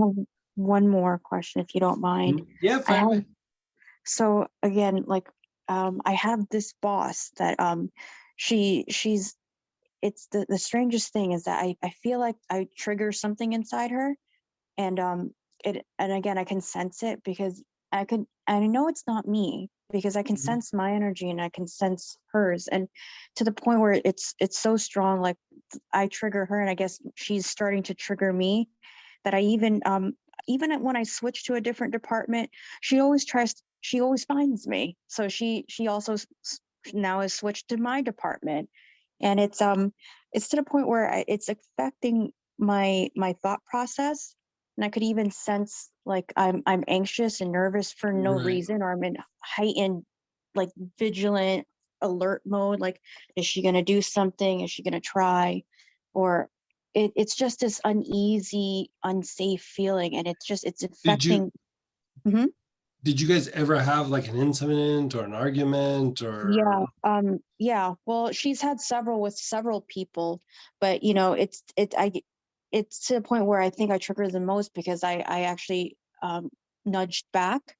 have one more question, if you don't mind. Yeah, I fire have away. so again, like, I have this boss that she's it's the strangest thing is that I feel like I trigger something inside her, and again I can sense it because I know it's not me because I can Mhm. sense my energy and I can sense hers, and to the point where it's so strong, like I trigger her and I guess she's starting to trigger me, that I even when I switch to a different department, she always finds me. So she also now has switched to my department, and it's to the point where it's affecting my thought process, and I could even sense like I'm anxious and nervous for no Right. reason, or I'm in heightened, like, vigilant alert mode. Like, is she going to do something? Is she going to try? Or it's just this uneasy, unsafe feeling, and it's Did you affecting. Mhm. did you guys ever have like an incident or an argument or Yeah, yeah. Well, she's had several with several people, but it's to the point where I think I trigger the most because I actually nudged back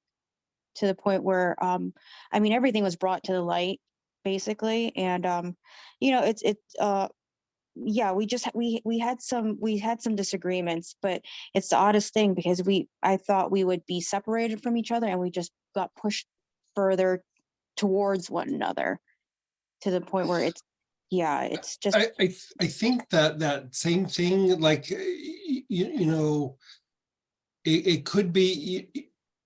to the point where I mean everything was brought to the light basically, and it's yeah, we had some disagreements, but it's the oddest thing because we I thought we would be separated from each other, and we just got pushed further towards one another to the point where it's yeah, it's just I think that that same thing, like you know, it could be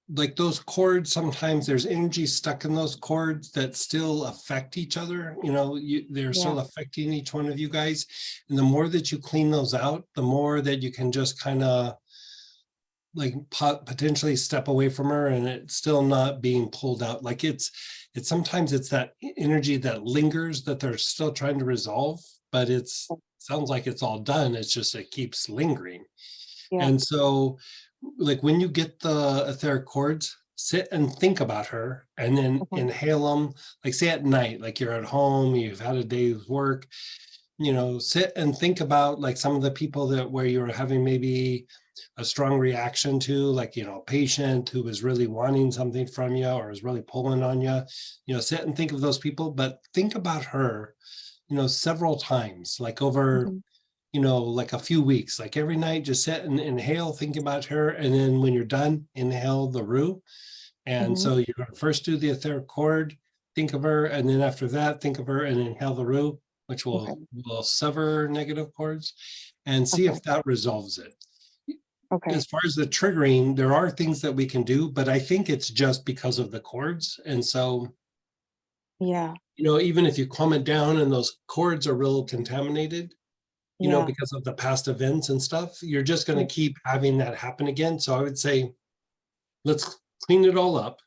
like those chords. Sometimes there's energy stuck in those chords that still affect each other. They're yeah, still affecting each one of you guys. And the more that you clean those out, the more that you can just kind of like potentially step away from her and it's still not being pulled out. Like it's sometimes it's that energy that lingers that they're still trying to resolve, but it's sounds like it's all done. It's just it keeps lingering. yeah. And so, like when you get the etheric chords, sit and think about her and then Okay. inhale them. Like say at night, like you're at home, you've had a day's work, sit and think about like some of the people that where you're having maybe a strong reaction to, like, a patient who was really wanting something from you or is really pulling on you. Sit and think of those people, but think about her, several times, like over Mhm. like a few weeks, like every night, just sit and inhale, think about her. And then when you're done, inhale the roux. And Mhm. so you're going to first do the etheric chord, think of her. And then after that, think of her and inhale the roux, which Okay. will sever negative chords and see Okay. if that resolves it. Okay. As far as the triggering, there are things that we can do, but I think it's just because of the chords. And so, Yeah. even if you calm it down and those chords are real contaminated, Yeah. because of the past events and stuff, you're just going Yeah. to keep having that happen again. So I would say, let's clean it all up.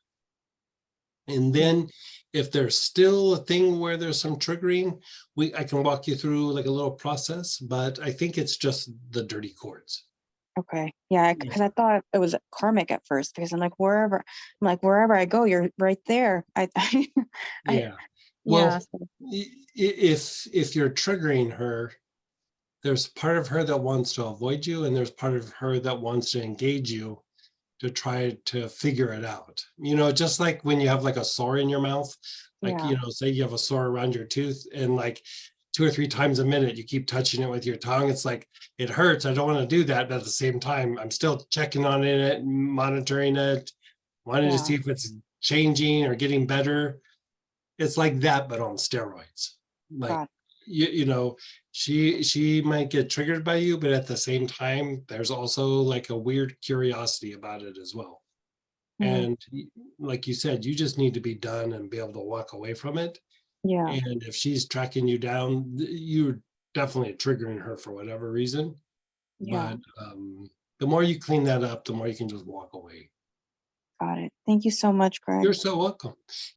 And Yeah. then if there's still a thing where there's some triggering, I can walk you through like a little process, but I think it's just the dirty chords. Okay. Yeah, Yeah. because I thought it was karmic at first because I'm like, wherever I go, you're right there. I Yeah. yeah. Well, So, if you're triggering her, there's part of her that wants to avoid you, and there's part of her that wants to engage you to try to figure it out. Just like when you have like a sore in your mouth, like, yeah. say you have a sore around your tooth and like 2 or 3 times a minute you keep touching it with your tongue. It's like it hurts. I don't want to do that. But at the same time, I'm still checking on it, monitoring it, wanting to Yeah. see if it's changing or getting better. It's like that, but on steroids. Like God. you know, she might get triggered by you, but at the same time, there's also like a weird curiosity about it as well. Mm, And like you said, you just need to be done and be able to walk away from it. yeah. And if she's tracking you down, you're definitely triggering her for whatever reason. Yeah. But the more you clean that up, the more you can just walk away. Got it. Thank you so much, Greg. You're so welcome.